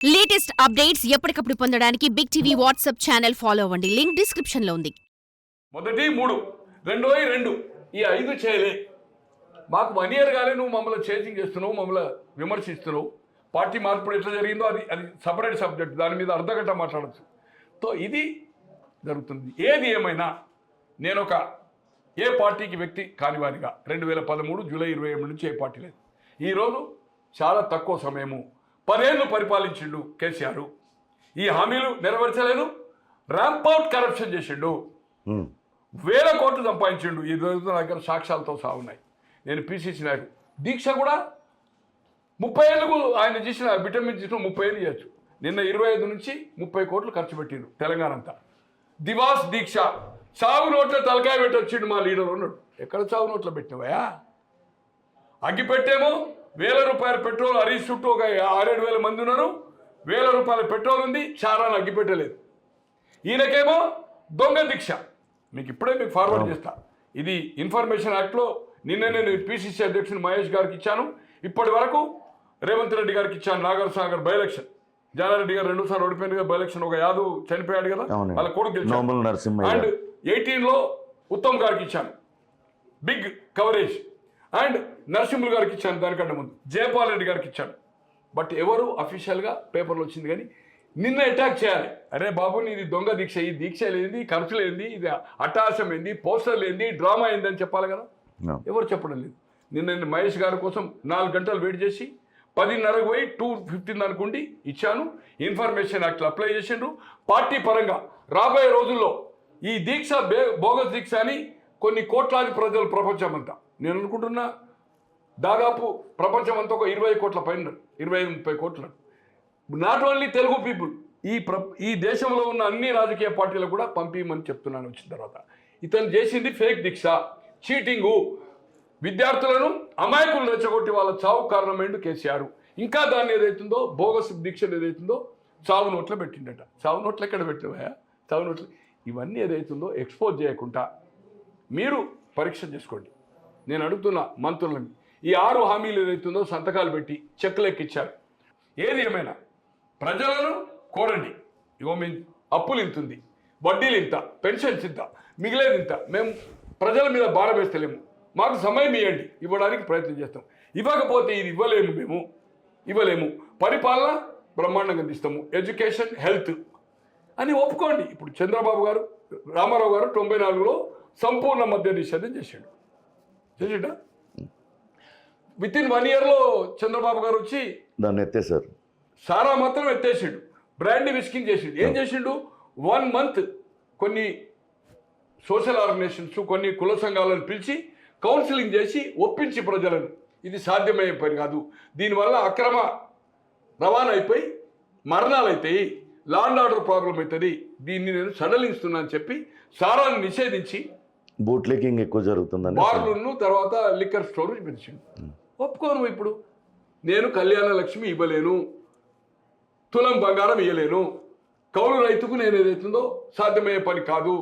Latest updates ఎప్పటికప్పుడు పొందడానికి big TV WhatsApp channel follow అవ్వండి. లింక్ డిస్క్రిప్షన్ లో ఉంది. మొదటి 3 రెండోది 2 ఈ 5 చేయలే. మాకు 1 ఇయర్ గానే నువ్వు మమ్మల్ని చేంజింగ్ చేస్తున్నావు, మమ్మల్ని విమర్శిస్తున్నావు. పార్టీ మార్పు ఎట్లా జరిగిందో అది సపరేట్ సబ్జెక్ట్, దాని మీద అర్ధగంట మాట్లాడచ్చు. సో ఇది జరుగుతుంది. ఏది ఏమైనా నేను ఏ పార్టీకి వ్యక్తి కానివానిగా 2013 జూలై 27 నుంచి ఏ పార్టీ లేదు. ఈరోజు చాలా తక్కువ సమయము 10 ఏళ్ళు పరిపాలించిండు కేసీఆర్. ఈ హామీలు నెరవేర్చలేదు, ర్యాంపౌట్ కరప్షన్ చేసిండు, వేల కోట్లు సంపాదించిండు. ఈ రోజు నా దగ్గర సాక్ష్యాలతో సాగున్నాయి. నేను పిసిసి నాయకు దీక్ష కూడా 30 ఏళ్ళకు ఆయన చేసిన విటమిన్ చేసిన 30 ఏళ్ళు చేయొచ్చు. నిన్న 25 నుంచి 30 కోట్లు ఖర్చు పెట్టిండు తెలంగాణ అంతా. దివాస్ దీక్ష, చావు నోట్ల తలకాయ పెట్టి వచ్చిండు మా లీడర్ ఉన్నాడు. ఎక్కడ చావు నోట్లో పెట్టినవయా? అగ్గి పెట్టేమో ₹1000 పెట్రోల్, హరీష్ చుట్టూ ఒక 6-7 వేల మంది ఉన్నారు. ₹1000 పెట్రోల్ ఉంది, చారాన్ని అగ్గి పెట్టలేదు. ఈయనకేమో దొంగ దీక్ష. మీకు ఫార్వర్డ్ చేస్తా. ఇది ఇన్ఫర్మేషన్ యాక్ట్లో నిన్ననే నేను పిసిసి అధ్యక్షుడు మహేష్ గారికి ఇచ్చాను. ఇప్పటి వరకు రేవంత్ రెడ్డి గారికి ఇచ్చాను. నాగర్ సాగర్ బై ఎలక్షన్, జానారెడ్డి గారు 2 సార్లు ఓడిపోయింది కదా బై ఎలక్షన్. ఒక యాదవ్ చనిపోయాడు కదా, వాళ్ళ కొడుకు గెలిచాడు. అండ్ 18లో ఉత్తమ్ గారికి ఇచ్చాను, బిగ్ కవరేజ్. అండ్ నరసింహులు గారికి ఇచ్చాను, దానికంటే ముందు జయపాల్ రెడ్డి గారికి ఇచ్చాను. బట్ ఎవరు అఫీషియల్గా పేపర్లో వచ్చింది కానీ నిన్న అటాక్ చేయాలి. అరే బాబు, ఇది దొంగ దీక్ష, ఈ దీక్ష లేనిది, ఖర్చులు ఏంది, ఇది అట్టాసం ఏంది, పోస్టర్లు ఏంది, డ్రామా ఏంది అని చెప్పాలి కదా. ఎవరు చెప్పడం లేదు. నిన్న మహేష్ గారి కోసం 4 గంటలు వెయిట్ చేసి 10:30 పోయి 2:15 అనుకుండి ఇచ్చాను. ఇన్ఫర్మేషన్ యాక్ట్లో అప్లై చేసిండ్రు. పార్టీ పరంగా రాబోయే రోజుల్లో ఈ దీక్ష బోగస్ దీక్ష అని కొన్ని కోట్లాది ప్రజలు ప్రపంచమంతా, నేను అనుకుంటున్నా దాదాపు ప్రపంచమంతా ఒక 20 కోట్ల పైన, 25-30 కోట్ల. నాట్ ఓన్లీ తెలుగు పీపుల్, ఈ దేశంలో ఉన్న అన్ని రాజకీయ పార్టీలకు కూడా పంపించమని చెప్తున్నాను. వచ్చిన తర్వాత ఇతను చేసింది ఫేక్ దీక్ష, చీటింగు, విద్యార్థులను అమాయకులు రెచ్చగొట్టి వాళ్ళ చావు కారణమైండు కేసీఆర్. ఇంకా దాన్ని ఏదైతుందో బోగస్ దీక్షలు ఏదైతుందో చావు నోట్లో పెట్టిండట. చావు నోట్లు ఎక్కడ పెట్టినవా? చావు నోట్లు ఇవన్నీ ఏదైతుందో ఎక్స్పోజ్ చేయకుండా మీరు పరీక్ష చేసుకోండి. నేను అడుగుతున్న మంత్రులని, ఈ 6 హామీలు ఏదైతుందో సంతకాలు పెట్టి చెక్కులు ఎక్కిచ్చారు. ఏది ఏమైనా ప్రజలను కోరండి. ఇగో మేము అప్పులు ఇంతుంది, వడ్డీలు ఇంత, పెన్షన్స్ ఇంత, మిగిలేదు ఇంత, మేము ప్రజల మీద భారం వేస్తలేము, మాకు సమయం ఇవ్వండి, ఇవ్వడానికి ప్రయత్నం చేస్తాం. ఇవ్వకపోతే ఇది ఇవ్వలేము, పరిపాలన బ్రహ్మాండంగా అందిస్తాము, ఎడ్యుకేషన్, హెల్త్ అని ఒప్పుకోండి. ఇప్పుడు చంద్రబాబు గారు, రామారావు గారు 94లో సంపూర్ణ మద్య నిషేధం చేసాడా? విత్ ఇన్ 1 ఇయర్లో చంద్రబాబు గారు వచ్చి దాన్ని ఎత్తేసారు. సారా మాత్రం ఎత్తేసిండు, బ్రాండీ విస్కింగ్ చేసిండు. ఏం చేసిండు? 1 మంత్ కొన్ని సోషల్ ఆర్గనైజేషన్స్, కొన్ని కుల సంఘాలను పిలిచి కౌన్సిలింగ్ చేసి ఒప్పించి ప్రజలను, ఇది సాధ్యమయ్యే పని కాదు, దీనివల్ల అక్రమ రవాణా అయిపోయి మరణాలు అవుతాయి, లా అండ్ ఆర్డర్ ప్రాబ్లం అవుతుంది, దీన్ని నేను సడలిస్తున్నా అని చెప్పి సారాన్ని నిషేధించి బూట్లెకింగ్ ఎక్కువ జరుగుతుందని బార్లను తర్వాత లిక్కర్ స్టోర్ పిలిచిండు. ఒప్పుకోను. ఇప్పుడు నేను కళ్యాణ లక్ష్మి ఇవ్వలేను, తులం బంగారం ఇవ్వలేను, కౌలు రైతుకు నేను ఏదైతుందో సాధ్యమయ్యే పని కాదు,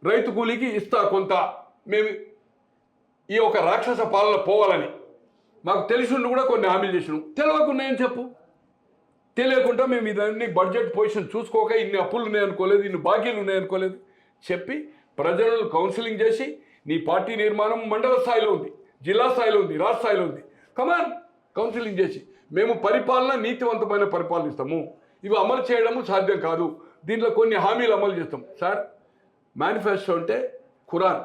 రైతు కూలీకి ఇస్తా కొంత, మేము ఈ ఒక రాక్షస పాలన పోవాలని మాకు తెలిసిండు కూడా కొన్ని హామీలు చేసినాం. తెలియకున్నాయని చెప్పు. తెలియకుండా మేము ఇదన్నీ బడ్జెట్ పొజిషన్ చూసుకోక ఇన్ని అప్పులు ఉన్నాయనుకోలేదు, ఇన్ని బాకీలు ఉన్నాయనుకోలేదు చెప్పి ప్రజలను కౌన్సిలింగ్ చేసి నీ పార్టీ నిర్మాణం మండల స్థాయిలో ఉంది, జిల్లా స్థాయిలో ఉంది, రాష్ట్ర స్థాయిలో ఉంది, కమాన్ కౌన్సిలింగ్ చేసి మేము పరిపాలన నీతివంతమైన పరిపాలన ఇస్తాము, ఇవి అమలు చేయడము సాధ్యం కాదు, దీంట్లో కొన్ని హామీలు అమలు చేస్తాం. సార్, మేనిఫెస్టో అంటే ఖురాన్,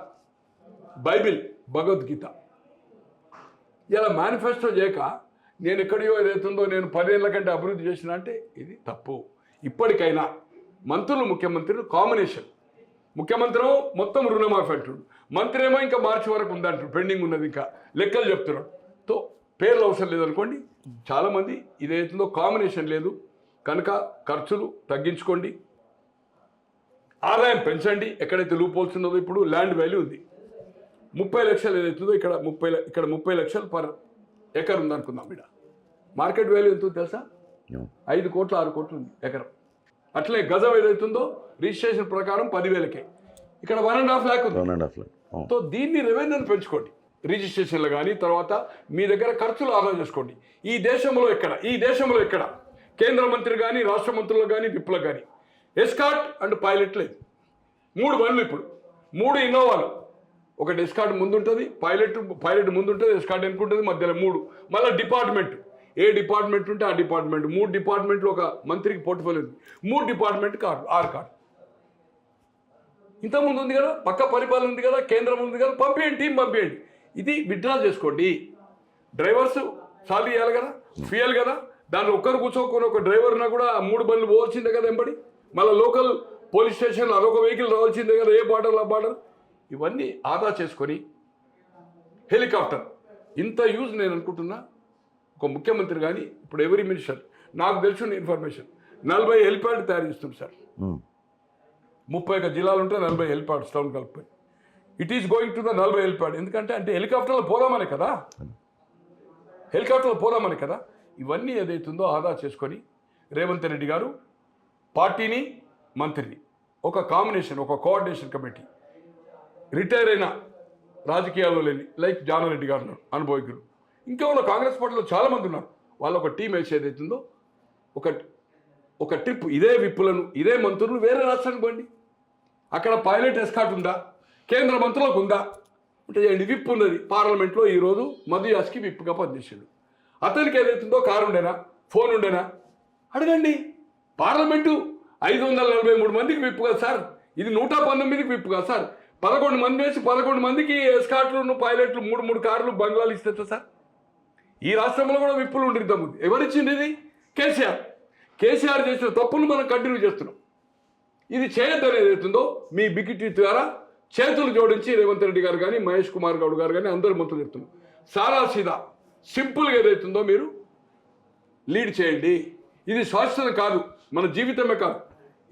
బైబిల్, భగవద్గీత. ఇలా మేనిఫెస్టో చేయక నేను ఎక్కడియో ఏదైతుందో నేను 10 ఏళ్ల కంటే అభివృద్ధి చేసిన అంటే ఇది తప్పు. ఇప్పటికైనా మంత్రులు, ముఖ్యమంత్రులు కాంబినేషన్, ముఖ్యమంత్రి మొత్తం రుణమాఫీ అంటుడు, మంత్రి ఏమో ఇంకా మార్చి వరకు ఉందంటాడు, పెండింగ్ ఉన్నది, ఇంకా లెక్కలు చెప్తున్నాడు. తో పేర్లు అవసరం లేదనుకోండి. చాలామంది ఇదేతుందో కాంబినేషన్ లేదు కనుక ఖర్చులు తగ్గించుకోండి, ఆదాయం పెంచండి. ఎక్కడైతే లూప్ హోల్స్ ఉన్నదో ఇప్పుడు ల్యాండ్ వాల్యూ ఉంది 30 లక్షలు ఏదైతుందో ఇక్కడ 30 లక్షలు పర్ ఎకర్ ఉందనుకుందాం. ఇక్కడ మార్కెట్ వాల్యూ ఎంత తెలుసా? 5 కోట్లు 6 కోట్లు ఉంది ఎకరం. అట్లే గజం ఏదైతుందో రిజిస్ట్రేషన్ ప్రకారం 10,000కే, ఇక్కడ 1.5 lakh ఉంది. సో దీన్ని రెవెన్యూని పెంచుకోండి, రిజిస్ట్రేషన్లు కానీ తర్వాత మీ దగ్గర ఖర్చులు ఆదా చేసుకోండి. ఈ దేశంలో ఎక్కడ కేంద్ర మంత్రి కానీ రాష్ట్ర మంత్రులకు కానీ విప్లకు కానీ ఎస్కాట్ అండ్ పైలట్ లేదు. 3 బండ్లు ఇప్పుడు 3 ఇన్నోవాలు, ఒకటి ఎస్కాట్ ముందు ఉంటుంది, పైలట్ ముందు ఉంటుంది, ఎస్కాట్ వెనుక ఉంటుంది, మధ్యలో 3 మళ్ళీ డిపార్ట్మెంట్, ఏ డిపార్ట్మెంట్ ఉంటే ఆ డిపార్ట్మెంట్, 3 డిపార్ట్మెంట్లు ఒక మంత్రికి పోర్ట్ఫోలియో ఉంది, 3 డిపార్ట్మెంట్ కార్డు 6 కార్డు. ఇంతకుముందు ఉంది కదా, పక్క పరిపాలన ఉంది కదా, కేంద్రం ఉంది కదా, పంపేయండి, టీం పంపేయండి. ఇది విత్డ్రా చేసుకోండి. డ్రైవర్స్ సాలరీ ఇవ్వాలి కదా, ఫ్యూయల్ కదా, దాంట్లో ఒక్కరు కూర్చోకొని ఒక డ్రైవర్నా కూడా 3 బండ్లు పోవాల్సిందే కదా వెంబడి. మళ్ళీ లోకల్ పోలీస్ స్టేషన్లో అదొక వెహికల్ రావాల్సిందే కదా, ఏ బార్డర్ ఆ బార్డర్. ఇవన్నీ ఆదా చేసుకొని హెలికాప్టర్ ఇంత యూజ్ నేను అనుకుంటున్నా. ఒక ముఖ్యమంత్రి కానీ ఇప్పుడు ఎవరీ మినిస్టర్ నాకు తెలిసిన ఇన్ఫర్మేషన్ 40 హెలిప్యాడ్ తయారు చేస్తుంది సార్. 31 జిల్లాలు ఉంటే 40 హెలిప్యాడ్స్ టౌన్ కలిపి. It is going to the 40 helipad. ఎందుకంటే హెలికాప్టర్లో పోదామనే కదా, ఇవన్నీ ఏదైతుందో ఆదా చేసుకొని రేవంత్ రెడ్డి గారు పార్టీని మంత్రిని ఒక కాంబినేషన్, ఒక కోఆర్డినేషన్ కమిటీ, రిటైర్ అయిన రాజకీయాల్లో లేని లైక్ జానారెడ్డి గారు ఉన్నారు అనుభవజ్ఞులు, ఇంకా ఉన్న కాంగ్రెస్ పార్టీలో చాలామంది ఉన్నారు, వాళ్ళు ఒక టీం వేసి ఏదైతుందో ఒక ట్రిప్ ఇదే విప్పులను ఇదే మంత్రులు వేరే రాష్ట్రానికి పోండి. అక్కడ పైలట్ ఎస్కాట్ ఉందా, కేంద్ర మంత్రులకు ఉందా అంటే చేయండి. విప్ ఉన్నది పార్లమెంట్లో ఈరోజు మధు యాస్కి విప్గా పనిచేసాడు. అతనికి ఏదైతుందో కారు ఉండేనా, ఫోన్ ఉండేనా అడగండి. పార్లమెంటు 543 మందికి విప్పు కదా సార్, ఇది 119కి విప్పు కదా సార్. 11 మంది వేసి 11 మందికి ఎస్కాట్లు పైలట్లు 3 కార్లు బంగ్లాలు ఇస్తే సార్. ఈ రాష్ట్రంలో కూడా విప్పులు ఉండిద్దాము. ఎవరిచ్చింది ఇది? కేసీఆర్ చేసిన తప్పులు మనం కంటిన్యూ చేస్తున్నాం. ఇది చేయొద్దని ఏదైతుందో మీ బిగిటీ ద్వారా చేతులు జోడించి రేవంత్ రెడ్డి గారు కానీ మహేష్ కుమార్ గౌడ్ గారు కానీ అందరు మంత్రులు చెప్తున్నాం. సారా సీదా సింపుల్గా ఏదైతుందో మీరు లీడ్ చేయండి. ఇది శాశ్వతం కాదు, మన జీవితమే కాదు.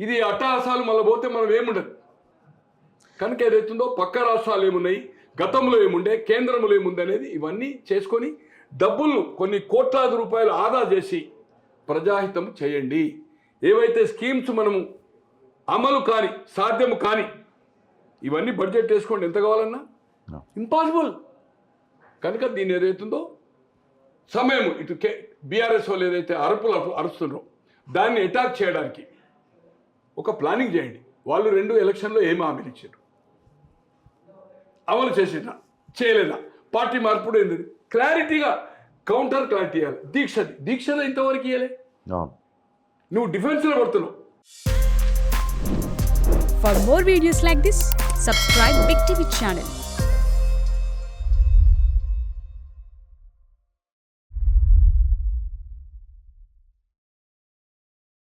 ఇది అట్టహాసాలు మళ్ళీ పోతే మనం ఏముండదు. కనుక ఏదైతుందో పక్క రాష్ట్రాలు ఏమున్నాయి, గతంలో ఏముండే, కేంద్రంలో ఏముంది అనేది ఇవన్నీ చేసుకొని డబ్బులను కొన్ని కోట్లాది రూపాయలు ఆదా చేసి ప్రజాహితం చేయండి. ఏవైతే స్కీమ్స్ మనము అమలు కాని సాధ్యము కాని ఇవన్నీ బడ్జెట్ వేసుకోండి. ఎంత కావాలన్నా ఇంపాసిబుల్. కనుక దీన్ని ఏదైతుందో సమయం ఇటు బీఆర్ఎస్ వాళ్ళు ఏదైతే అరుస్తున్నారో దాన్ని అటాక్ చేయడానికి ఒక ప్లానింగ్ చేయండి. వాళ్ళు 2 ఎలక్షన్లో ఏమి హామీలు ఇచ్చారు, అమలు చేసినా చేయలేదా, పార్టీ మార్పుడు ఏంది, క్లారిటీగా కౌంటర్ క్లారిటీ ఇవ్వాలి. దీక్షది ఇంతవరకు ఇవ్వలే. నువ్వు డిఫెన్స్లో పడుతున్నావు. For more videos like this, subscribe Big TV channel.